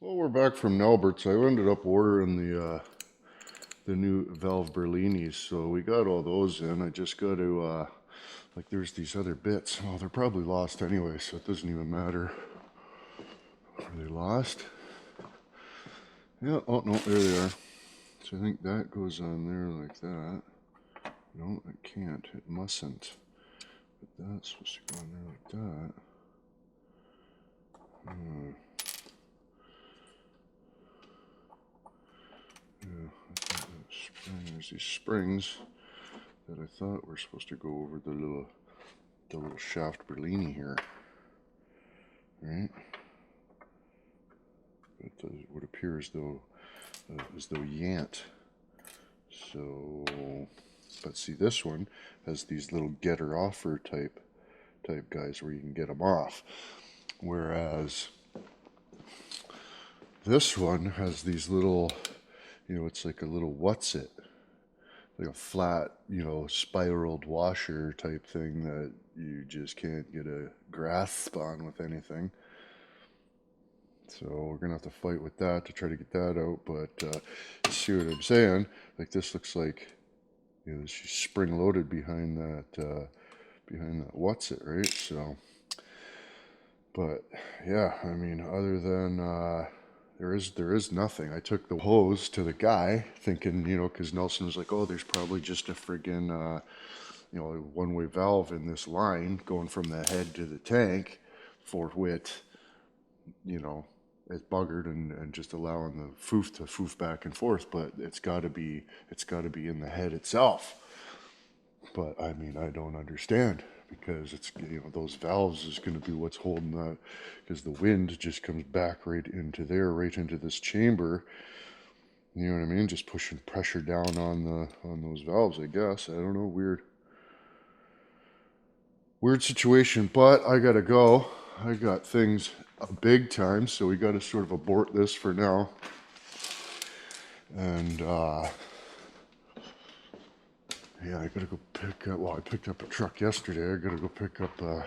Well, we're back from Nalbert's. I ended up ordering the new valve Berlinis, so we got all those in. I just got to like there's these other bits. Oh, they're probably lost anyway, so it doesn't even matter. Are they lost? Yeah. Oh no, there they are. So I think that goes on there like that. No, it can't. It mustn't. But that's supposed to go on there like that. Yeah, I think there's these springs that I thought were supposed to go over the little shaft Berlini here, right? It would appear as though yant. So, but see, this one has these little getter offer type guys where you can get them off, whereas this one has these little, it's like a little what's it, like a flat, spiraled washer type thing that you just can't get a grasp on with anything. So we're gonna have to fight with that to try to get that out. But see what I'm saying? Like this looks like, she's spring loaded behind that what's it, right? So, but yeah, I mean, other than there is nothing. I took the hose to the guy thinking, because Nelson was like, oh, there's probably just a friggin' one-way valve in this line going from the head to the tank, for which, it's buggered and just allowing the foof to foof back and forth, but it's got to be in the head itself. But I mean, I don't understand, because it's, those valves is going to be what's holding that, because the wind just comes back right into there, right into this chamber. You know what I mean? Just pushing pressure down on those valves, I guess. I don't know. Weird situation, but I gotta go. I got things big time, so we got to sort of abort this for now. And yeah, I gotta go pick up. Well, I picked up a truck yesterday. I gotta go pick up a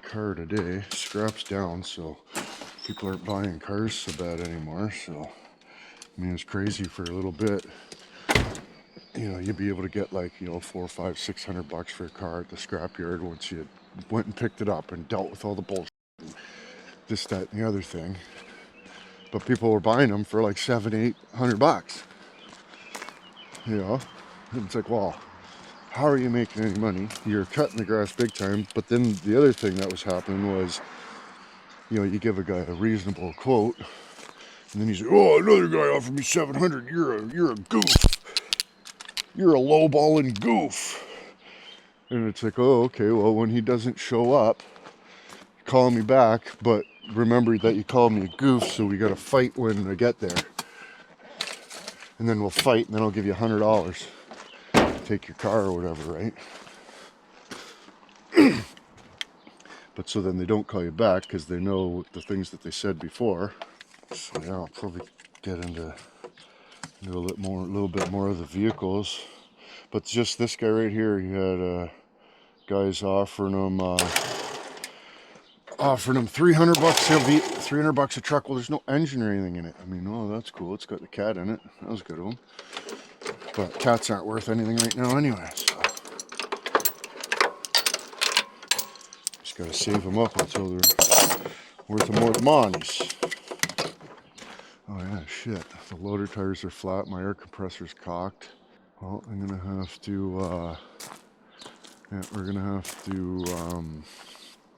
car today. Scrap's down, so people aren't buying cars so bad anymore. So I mean, it's crazy for a little bit. You'd be able to get like, $400, $500, $600 for a car at the scrapyard once you went and picked it up and dealt with all the bullshit, this, that, and the other thing. But people were buying them for like $700, $800. And it's like, well, how are you making any money? You're cutting the grass big time. But then the other thing that was happening was, you give a guy a reasonable quote, and then he's like, oh, another guy offered me $700. You're a goof. You're a lowballing goof. And it's like, oh, okay, well, when he doesn't show up, call me back, but remember that you called me a goof, so we gotta fight when I get there. And then we'll fight, and then I'll give you $100 to take your car or whatever, right? But so then they don't call you back because they know the things that they said before. So yeah, I'll probably get into a little bit more of the vehicles. But just this guy right here, he had guys offering him $300. $300 a truck. Well, there's no engine or anything in it. I mean, oh, that's cool. It's got the cat in it. That was good of him. But cats aren't worth anything right now anyway. So just gotta save them up until they're worth more monies. Oh yeah, shit. The loader tires are flat. My air compressor's cocked. Well, I'm gonna have to. Yeah, we're gonna have to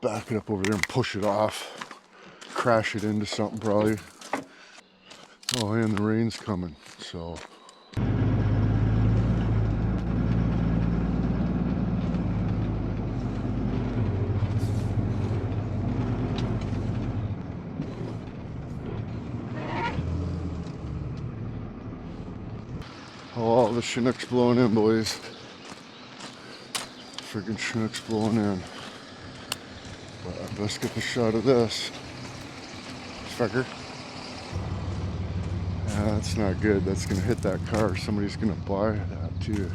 back it up over there and push it off. Crash it into something probably. Oh, and the rain's coming, so. Oh, the Chinook's blowing in, boys. Friggin' Chinook's blowing in. But I best get the shot of this. Fucker. Yeah, that's not good. That's gonna hit that car. Somebody's gonna buy that too.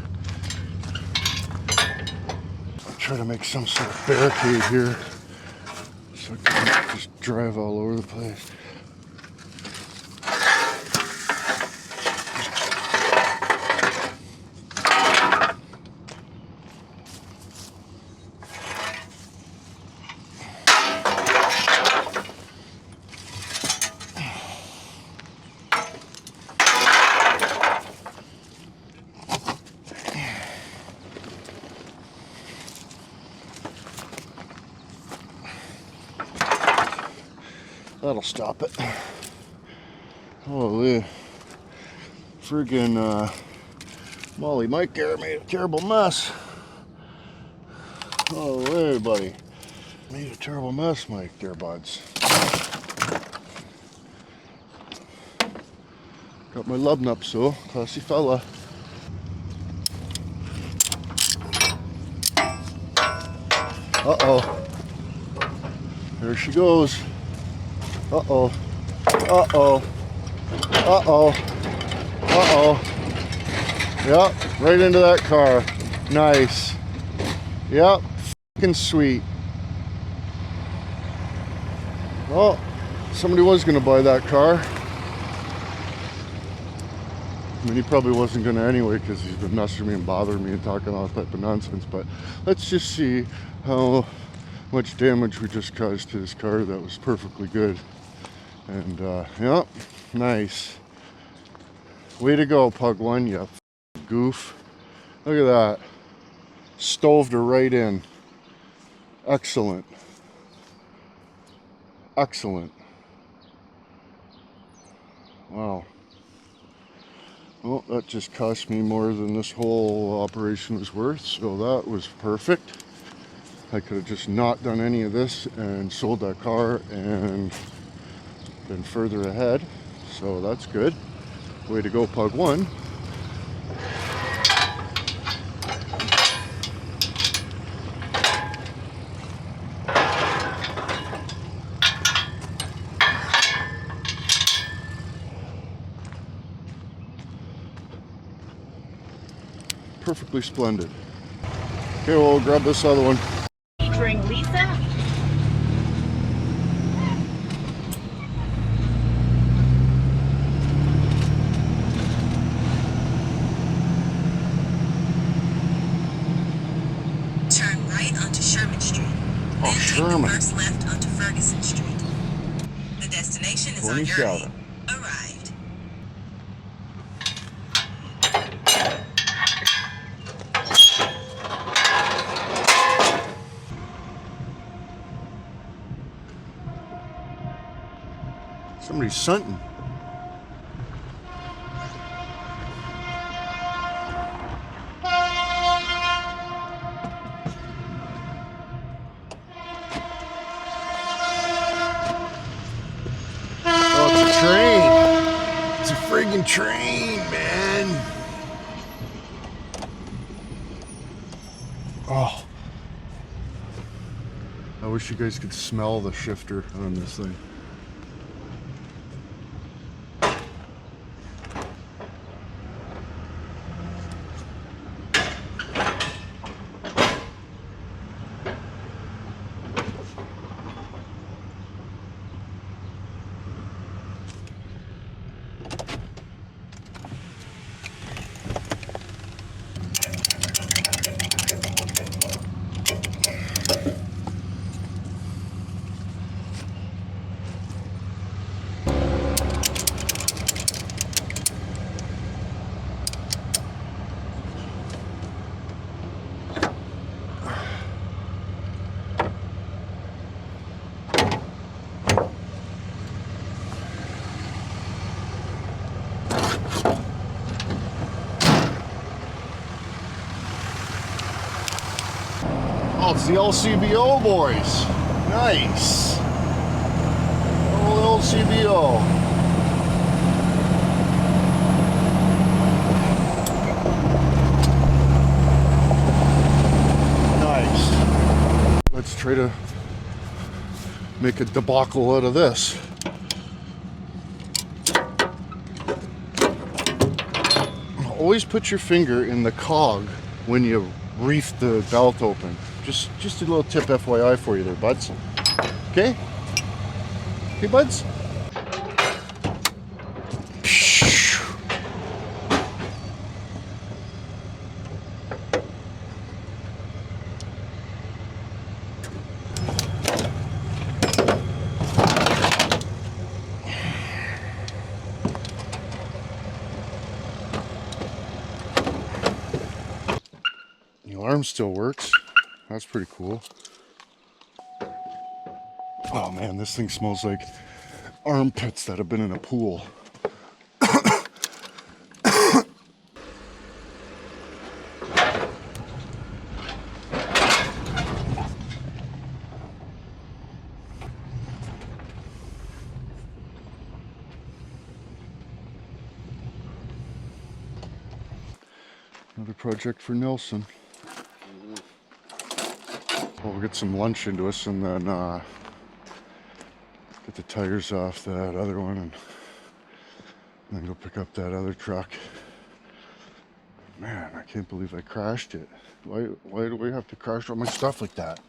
I'll try to make some sort of barricade here so I can just drive all over the place. That'll stop it. Holy friggin' Molly Mike there made a terrible mess. Holy buddy. Made a terrible mess, Mike, there, buds. Got my lub nup, so classy fella. Uh-oh. There she goes. Uh-oh. Uh-oh. Uh-oh. Uh-oh. Yep, right into that car. Nice. Yep, fucking sweet. Well, somebody was gonna buy that car. I mean, he probably wasn't gonna anyway because he's been messaging me and bothering me and talking all type of nonsense. But let's just see how much damage we just caused to this car that was perfectly good. And yep, nice. Way to go, Pug One, you goof. Look at that. Stoved her right in. Excellent. Excellent. Wow. Well, that just cost me more than this whole operation was worth, so that was perfect. I could have just not done any of this and sold that car and been further ahead, so that's good. Way to go, Pug One. Perfectly splendid. Okay, we'll grab this other one. Featuring Lisa. Turn right onto Sherman Street. Then take the first left onto Ferguson Street. The destination is on your right. Arrived. Somebody's sunting. Oh, it's a train. It's a friggin' train, man. Oh. I wish you guys could smell the shifter on this thing. Oh, it's the LCBO boys. Nice. Old LCBO. Nice. Let's try to make a debacle out of this. Always put your finger in the cog when you reef the belt open. Just a little tip FYI for you there, buds. Okay? Okay, buds? The alarm still works. That's pretty cool. Oh man, this thing smells like armpits that have been in a pool. Another project for Nelson. Well, we'll get some lunch into us and then get the tires off that other one and then go pick up that other truck. Man, I can't believe I crashed it. Why do we have to crash all my stuff like that?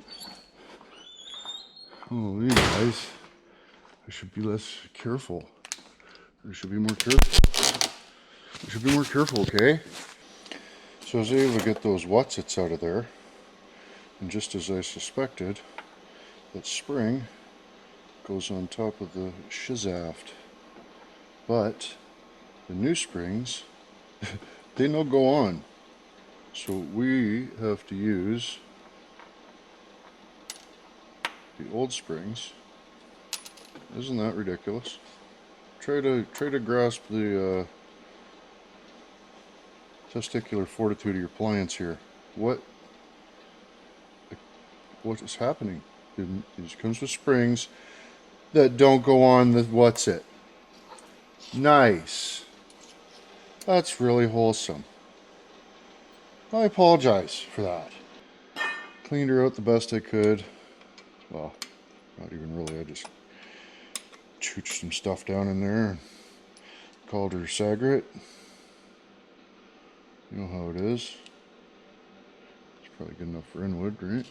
Holy guys, I should be less careful. I should be more careful. I should be more careful, okay? So I was able to get those wutsits out of there. And just as I suspected, that spring goes on top of the shizaft. But the new springs, they no go on. So we have to use the old springs. Isn't that ridiculous? Try to grasp the testicular fortitude of your pliance here. What is happening? It comes with springs that don't go on the what's it. Nice. That's really wholesome. I apologize for that. Cleaned her out the best I could. Well, not even really. I just chooched some stuff down in there and called her Sagret. You know how it is. It's probably good enough for inwood, right?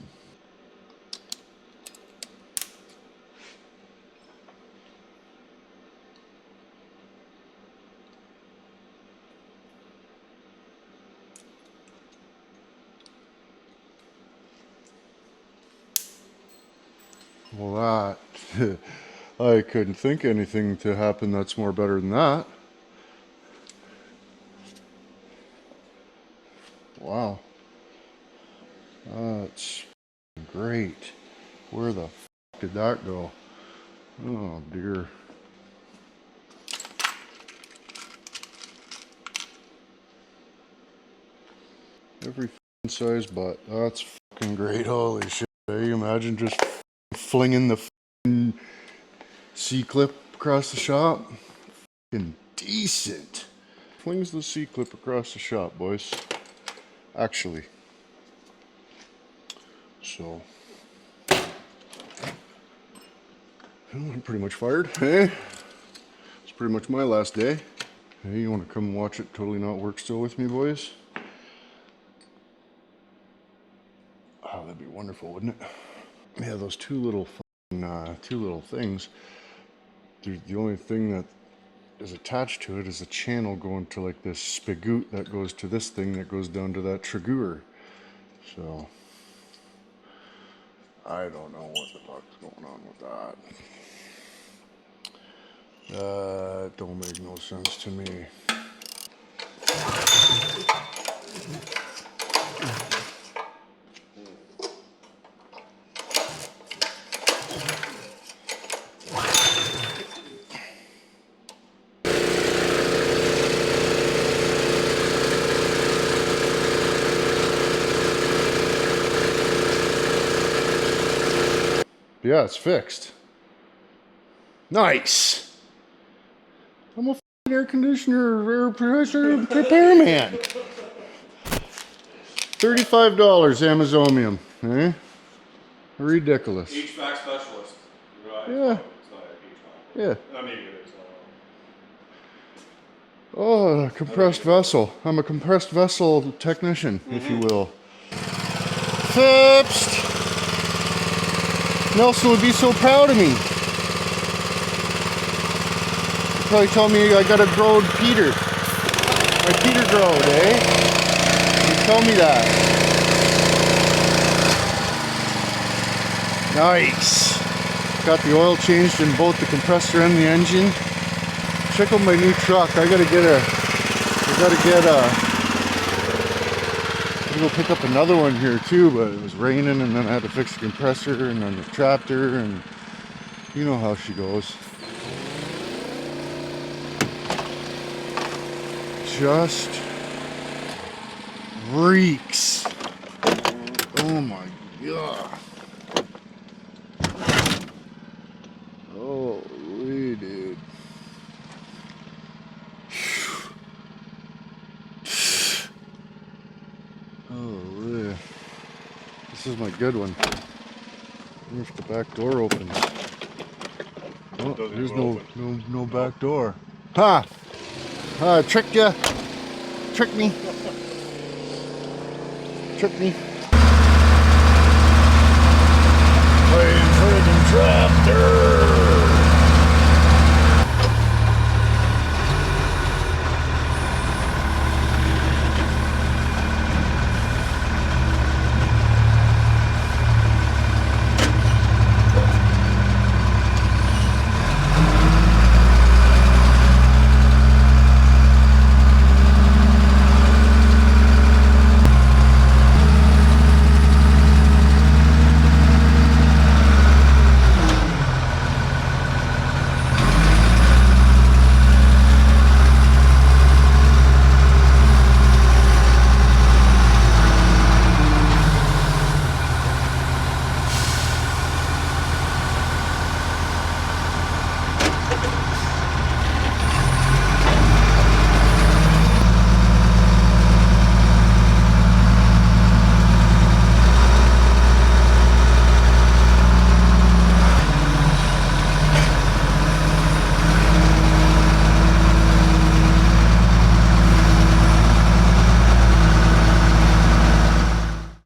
Well, that, I couldn't think anything to happen that's more better than that. Wow. That's great. Where the f did that go? Oh dear. Every size butt. That's fucking great. Holy shit. Can you imagine just flinging the C-clip across the shop? Fucking decent. Flings the C-clip across the shop, boys. Actually. So. I'm pretty much fired. Hey. It's pretty much my last day. Hey, you want to come watch it totally not work still with me, boys? Oh, that'd be wonderful, wouldn't it? Yeah, those two little things. The only thing that is attached to it is a channel going to like this spigot that goes to this thing that goes down to that trigger. So I don't know what the fuck's going on with that. That don't make no sense to me. Yeah, it's fixed. Nice. I'm a f***ing air conditioner, air pressure repairman. $35 Amazomium, eh? Ridiculous. HVAC specialist. Right. Yeah. It's not HVAC. Yeah. I mean, it is. Oh, a compressed vessel. I'm a compressed vessel technician, if you will. Fixed. Nelson would be so proud of me. He'd probably tell me I gotta grow Peter. My Peter growed, eh? He'd tell me that. Nice. Got the oil changed in both the compressor and the engine. Check out my new truck. I gotta go pick up another one here too, but it was raining and then I had to fix the compressor and then the tractor and you know how she goes. just reeks. Oh my god. Holy dude. Holy. This is my good one. If the back door opens. Oh, there's no back door. Ha! Tricked ya. Trick me. Trick me. Waiting for the tractor.